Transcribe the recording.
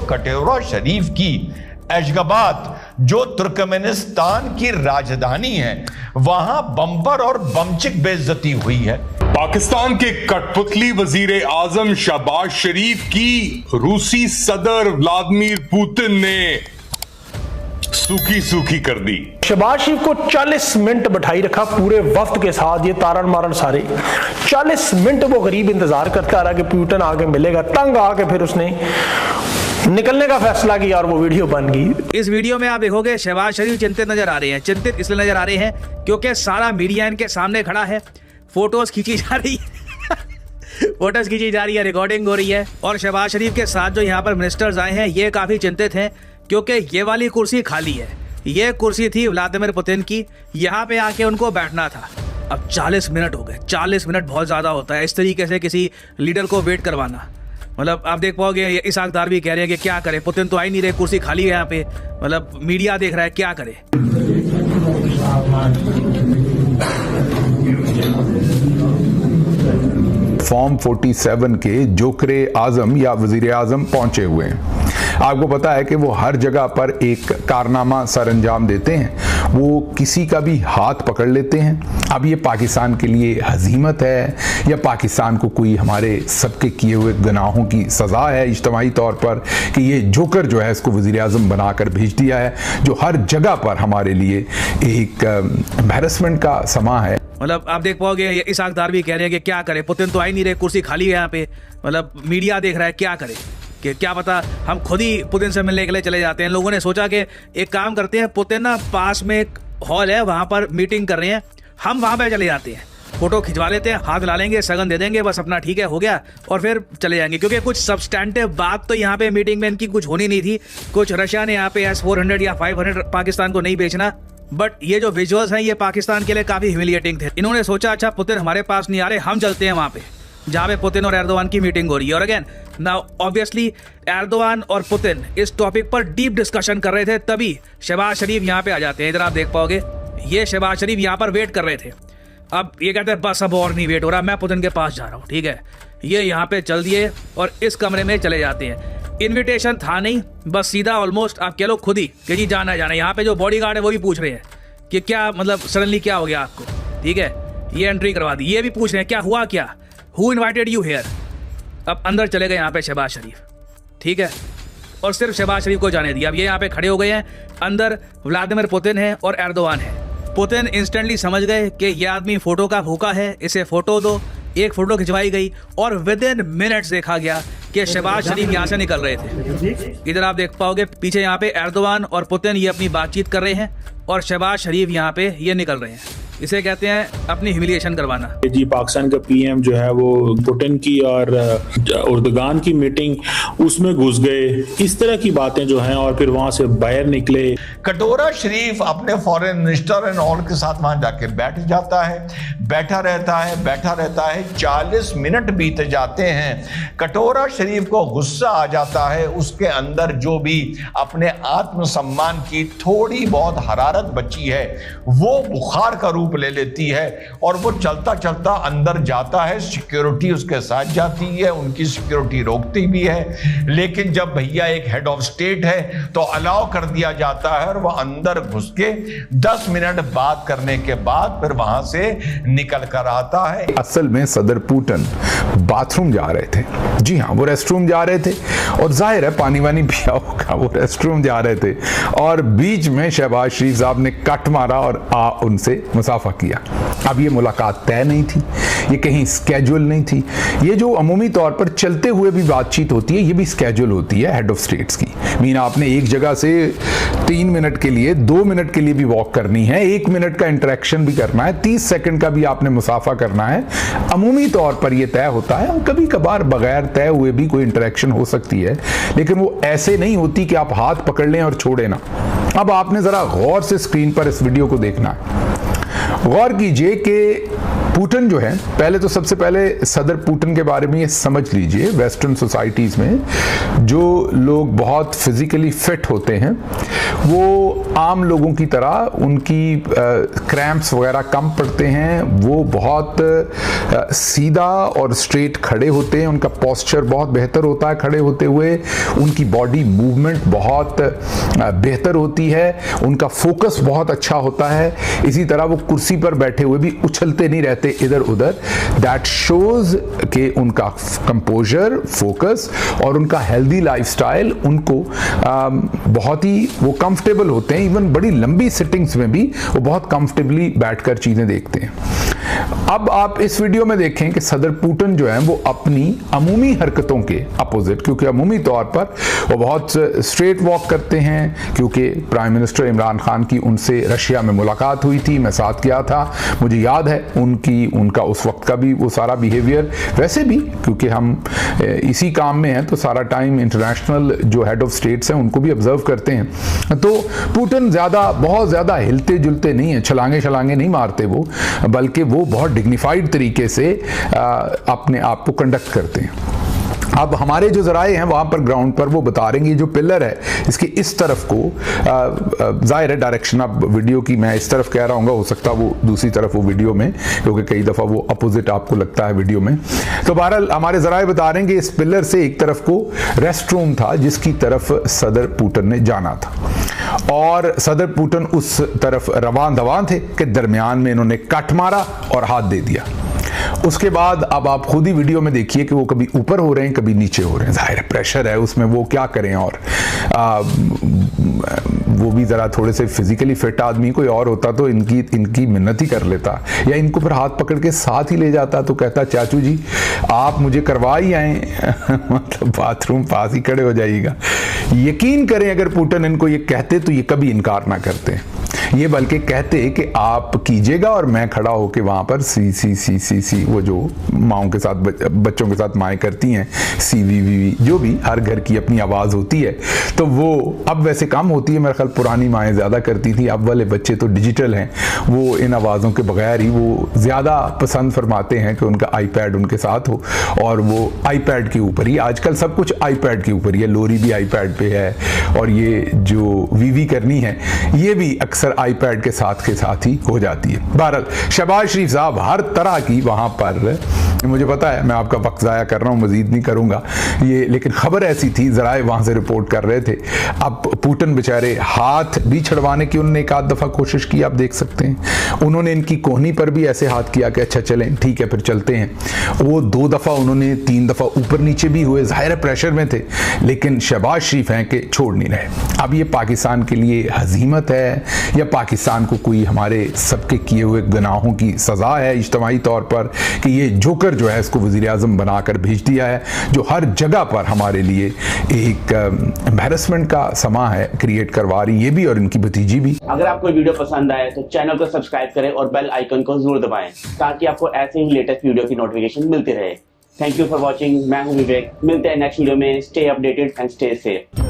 कटोरा शरीफ की एशगाबाद, जो तुर्कमेनिस्तान की राजधानी है, वहां बम्पर और बमचिक बेइज्जती हुई है। पाकिस्तान के कठपुतली वजीर आजम शहबाज शरीफ की रूसी सदर व्लादिमीर पुतिन ने सूखी सूखी कर दी। शहबाज शरीफ को 40 मिनट बैठाई रखा पूरे वफ्त के साथ, ये तारण मारण सारे 40 मिनट वो गरीब इंतजार करता रहा कि पुतिन आके मिलेगा। तंग आके फिर उसने निकलने का फैसला किया और वो वीडियो बन गई। इस वीडियो में आप देखोगे शहबाज शरीफ चिंतित नजर आ रहे हैं। चिंतित इसलिए नजर आ रहे हैं क्योंकि सारा मीडिया इनके सामने खड़ा है, फोटोज खींची जा रही है फोटोज खींची जा रही है, रिकॉर्डिंग हो रही है। और शहबाज शरीफ के साथ जो यहाँ पर मिनिस्टर्स आए हैं ये काफी चिंतित हैं क्योंकि ये वाली कुर्सी खाली है। ये कुर्सी थी व्लादिमीर पुतिन की, यहाँ पे आके उनको बैठना था। अब 40 मिनट हो गए। 40 मिनट बहुत ज्यादा होता है इस तरीके से किसी लीडर को वेट करवाना। मतलब आप देख पाओगे इसाकदार भी कह रहे हैं कि क्या करे, पुतिन तो आ ही नहीं रहे, कुर्सी खाली है यहाँ पे। मतलब मीडिया देख रहा है क्या करे। फॉर्म 47 के जोकरे आजम या वजीर आजम पहुंचे हुए हैं। आपको पता है कि वो हर जगह पर एक कारनामा सर अंजाम देते हैं, वो किसी का भी हाथ पकड़ लेते हैं। अब ये पाकिस्तान के लिए हजीमत है या पाकिस्तान को कोई हमारे सबके किए हुए गुनाहों की सज़ा है इज्तमाही तौर पर कि ये जोकर जो है इसको वजीर आजम बनाकर भेज दिया है, जो हर जगह पर हमारे लिए एक एम्बैरसमेंट का समा है। मतलब आप देख पाओगे इसाकदार भी कह रहे हैं कि क्या करे, पुतिन तो आ ही नहीं रहे, कुर्सी खाली है यहाँ पे। मतलब मीडिया देख रहा है क्या करे कि क्या पता हम खुद ही पुतिन से मिलने के लिए चले जाते हैं। लोगों ने सोचा कि एक काम करते हैं, पुतिन ना पास में एक हॉल है वहां पर मीटिंग कर रहे हैं, हम वहां पर चले जाते हैं, फोटो खिंचवा लेते हैं, हाथ मिला लेंगे, सगन दे देंगे, बस अपना ठीक है हो गया और फिर चले जाएंगे। क्योंकि कुछ सब्सटेंटिव बात तो यहाँ पे मीटिंग में इनकी कुछ होनी नहीं थी। कुछ रशिया ने यहाँ पे S-400 या 500 पाकिस्तान को नहीं बेचना, बट ये जो विजुअल्स हैं ये पाकिस्तान के लिए काफी ह्यूमिलिएटिंग थे। इन्होंने सोचा अच्छा पुतिन हमारे पास नहीं आ रहे, हम चलते हैं वहां पे जहां पे पुतिन और एर्दोगान की मीटिंग हो रही है। और अगेन नाउ ऑब्वियसली एर्दोगान और पुतिन इस टॉपिक पर डीप डिस्कशन कर रहे थे, तभी शहबाज शरीफ यहाँ पे आ जाते हैं। इधर आप देख पाओगे ये शहबाज शरीफ यहाँ पर वेट कर रहे थे। अब ये कहते हैं बस अब और नहीं वेट हो रहा, मैं पुतिन के पास जा रहा हूँ। ठीक है, ये यहाँ पे चल दिए और इस कमरे में चले जाते हैं। इन्विटेशन था नहीं, बस सीधा ऑलमोस्ट आप कह लो खुद ही कि जी जाना जाना। यहाँ पे जो बॉडीगार्ड है वो भी पूछ रहे हैं कि क्या मतलब सडनली क्या हो गया आपको। ठीक है, ये एंट्री करवा दी। ये भी पूछ रहे हैं क्या हुआ, क्या हु इन्वाइटेड यू हियर। अब अंदर चले गए यहाँ पे शहबाज शरीफ। ठीक है, और सिर्फ शहबाज शरीफ को जाने दिया। अब ये यहाँ पे खड़े हो गए हैं, अंदर व्लादिमीर पुतिन है और एर्दोगान है। पुतिन इंस्टेंटली समझ गए कि ये आदमी फोटो का भूखा है, इसे फोटो दो। एक फोटो खिंचवाई गई और विद इन मिनट्स देखा गया कि शहबाज शरीफ यहाँ से निकल रहे थे। इधर आप देख पाओगे पीछे यहाँ पे एर्दोगान और पुतिन ये अपनी बातचीत कर रहे हैं और शहबाज शरीफ यहाँ पे ये निकल रहे हैं। इसे कहते हैं अपनी ह्यूमिलिएशन करवाना। जी पाकिस्तान का पीएम जो है वो पुतिन की और एर्दोगान की मीटिंग उसमें घुस गए, इस तरह की बातें जो हैं, और फिर वहां से बाहर निकले। कटोरा शरीफ अपने फॉरेन मिनिस्टर एंड ऑल के साथ वहां जाके बैठ जाता है, बैठा रहता है। 40 मिनट बीत जाते हैं। कटोरा शरीफ को गुस्सा आ जाता है, उसके अंदर जो भी अपने आत्मसम्मान की थोड़ी बहुत हरारत बची है वो बुखार का रूप ले लेती है और वो चलता चलता अंदर जाता है। सिक्योरिटी उसके साथ जाती है, उनकी सिक्योरिटी रोकती भी है, लेकिन जब भैया एक हेड ऑफ स्टेट है तो अलाउ कर दिया जाता है और वो अंदर घुस के 10 मिनट बात करने के बाद फिर वहां से निकल कर आता है। असल में सदर पुतिन बाथरूम जा रहे थे। जी हाँ, वो रेस्टरूम जा रहे थे और जाहिर है पानी वानी पिया होगा, वो रेस्टरूम जा रहे थे और बीच में शहबाज शरीफ साहब ने कट मारा और उनसे मुसाफा किया। अब ये मुलाकात तय नहीं थी, ये कहीं स्केड्यूल नहीं थी। ये जो अमूमी तौर पर चलते हुए भी बातचीत होती है ये भी स्केड्यूल होती है हेड ऑफ स्टेट्स की। मीन आपने एक जगह से 3 मिनट के लिए 2 मिनट के लिए भी वॉक करनी है, 1 मिनट का इंटरेक्शन भी करना है, 30 सेकंड का भी आपने मुसाफा करना है। अमूमी तौर पर यह तय होता है। कभी कभार बगैर तय हुए भी कोई इंटरेक्शन हो सकती है, लेकिन वो ऐसे नहीं होती कि आप हाथ पकड़ लें और छोड़े ना। अब आपने जरा गौर से स्क्रीन पर इस वीडियो को देखना है। गौर कीजिए कि पुतिन जो है, पहले तो सबसे पहले सदर पुतिन के बारे में ये समझ लीजिए, वेस्टर्न सोसाइटीज़ में जो लोग बहुत फिजिकली फिट होते हैं वो आम लोगों की तरह उनकी क्रैम्प्स वगैरह कम पड़ते हैं, वो बहुत सीधा और स्ट्रेट खड़े होते हैं, उनका पोस्चर बहुत बेहतर होता है खड़े होते हुए, उनकी बॉडी मूवमेंट बहुत बेहतर होती है, उनका फोकस बहुत अच्छा होता है, इसी तरह वो कुर्सी पर बैठे हुए भी उछलते नहीं रहते इधर उधर। दैट शोज कि उनका कंपोजर, फोकस और उनका हेल्दी लाइफस्टाइल उनको बहुत ही वो कंफर्टेबल होते हैं, इवन बड़ी लंबी सिटिंग्स में भी वो बहुत कंफर्टेबली बैठकर चीजें देखते हैं। अब आप इस वीडियो में देखें कि सदर पुतिन जो है वो अपनी अमूमी हरकतों के अपोजिट, क्योंकि अमूमी तौर पर वो बहुत स्ट्रेट वॉक करते हैं, क्योंकि प्राइम मिनिस्टर इमरान खान की उनसे रशिया में मुलाकात हुई थी, मैं साथ गया था, मुझे याद है उनका उस वक्त का भी वो सारा बिहेवियर। वैसे भी क्योंकि हम इसी काम में हैं तो सारा टाइम इंटरनेशनल जो हेड ऑफ स्टेट्स हैं उनको भी ऑब्जर्व करते हैं। तो पुतिन बहुत ज़्यादा हिलते जुलते नहीं है, छलांगे नहीं मारते वो, बल्कि वो बहुत डिग्निफाइड तरीके से अपने आप को कंडक्ट करते हैं। अब हमारे जो ज़राए हैं वहाँ पर ग्राउंड पर वो बता रहे हैं कि जो पिलर है इसके इस तरफ को, ज़ाहिर है डायरेक्शन अब वीडियो की मैं इस तरफ कह रहा हूँ, हो सकता वो दूसरी तरफ वो वीडियो में, क्योंकि कई दफ़ा वो अपोजिट आपको लगता है वीडियो में। तो बहरहाल हमारे ज़राए बता रहे हैं कि इस पिलर से एक तरफ को रेस्ट रूम था जिसकी तरफ सदर पुतिन ने जाना था, और सदर पुतिन उस तरफ रवान दवान थे कि दरमियान में इन्होंने कट मारा और हाथ दे दिया। उसके बाद अब आप खुद ही वीडियो में देखिए कि वो कभी ऊपर हो रहे हैं कभी नीचे हो रहे हैं, जाहिर है प्रेशर है उसमें, वो क्या करें। और वो भी ज़रा थोड़े से फिजिकली फिट आदमी कोई और होता तो इनकी मिन्नत ही कर लेता, या इनको फिर हाथ पकड़ के साथ ही ले जाता, तो कहता चाचू जी आप मुझे करवा ही आए मतलब बाथरूम पास ही खड़े हो जाइएगा। यकीन करें अगर पुतिन इनको ये कहते तो ये कभी इनकार ना करते, ये बल्कि कहते कि आप कीजिएगा और मैं खड़ा होकर वहां पर सी वो जो माओं के साथ बच्चों के साथ माएँ करती हैं, सी जो भी हर घर की अपनी आवाज़ होती है, तो वो अब वैसे कम होती है, मेरे ख्याल पुरानी माएँ ज़्यादा करती थी, अब वाले बच्चे तो डिजिटल हैं, वो इन आवाज़ों के बगैर ही वो ज़्यादा पसंद फरमाते हैं कि उनका आईपैड उनके साथ हो, और वो आईपैड के ऊपर ही, आजकल सब कुछ आईपैड के ऊपर ही है, लोरी भी आईपैड पे है, और ये जो वीवी करनी है ये भी अक्सर आईपैड के साथ ही हो जाती है। बहरहाल शहबाज शरीफ साहब हर तरह की वहां पर, मुझे पता है मैं आपका वक्त ज़ाया कर रहा हूं, मजीद नहीं करूंगा ये, लेकिन खबर ऐसी थी, ज़राए वहां से रिपोर्ट कर रहे थे। अब पुतिन बेचारे हाथ भी छड़वाने की उन्होंने एक आध दफ़ा कोशिश की, आप देख सकते हैं, उन्होंने इनकी कोहनी पर भी ऐसे हाथ किया कि अच्छा चलें ठीक है फिर चलते हैं। वो 2 दफ़ा उन्होंने 3 दफ़ा ऊपर नीचे भी हुए, ज़ाहिर प्रेशर में थे, लेकिन शहबाज शरीफ हैं कि छोड़ नहीं रहे। अब ये पाकिस्तान के लिए हजीमत है या पाकिस्तान को कोई हमारे सबके किए हुए गुनाहों की सज़ा है इज्तिमाई तौर पर, कि ये जोकर जो है इसको वज़ीर आज़म बनाकर भेज दिया है, जो हर जगह पर हमारे लिए एक एम्बैरसमेंट का समा है क्रिएट करवा रही, ये भी और इनकी भतीजी भी। अगर आपको वीडियो पसंद आए तो चैनल को सब्सक्राइब करें और बेल आइकन को जरूर दबाएं ताकि आपको ऐसे ही लेटेस्ट वीडियो की नोटिफिकेशन मिलती रहे। थैंक यू फॉर वॉचिंग, मैं हूं विवेक, मिलते हैं नेक्स्ट वीडियो में। Stay updated and stay safe.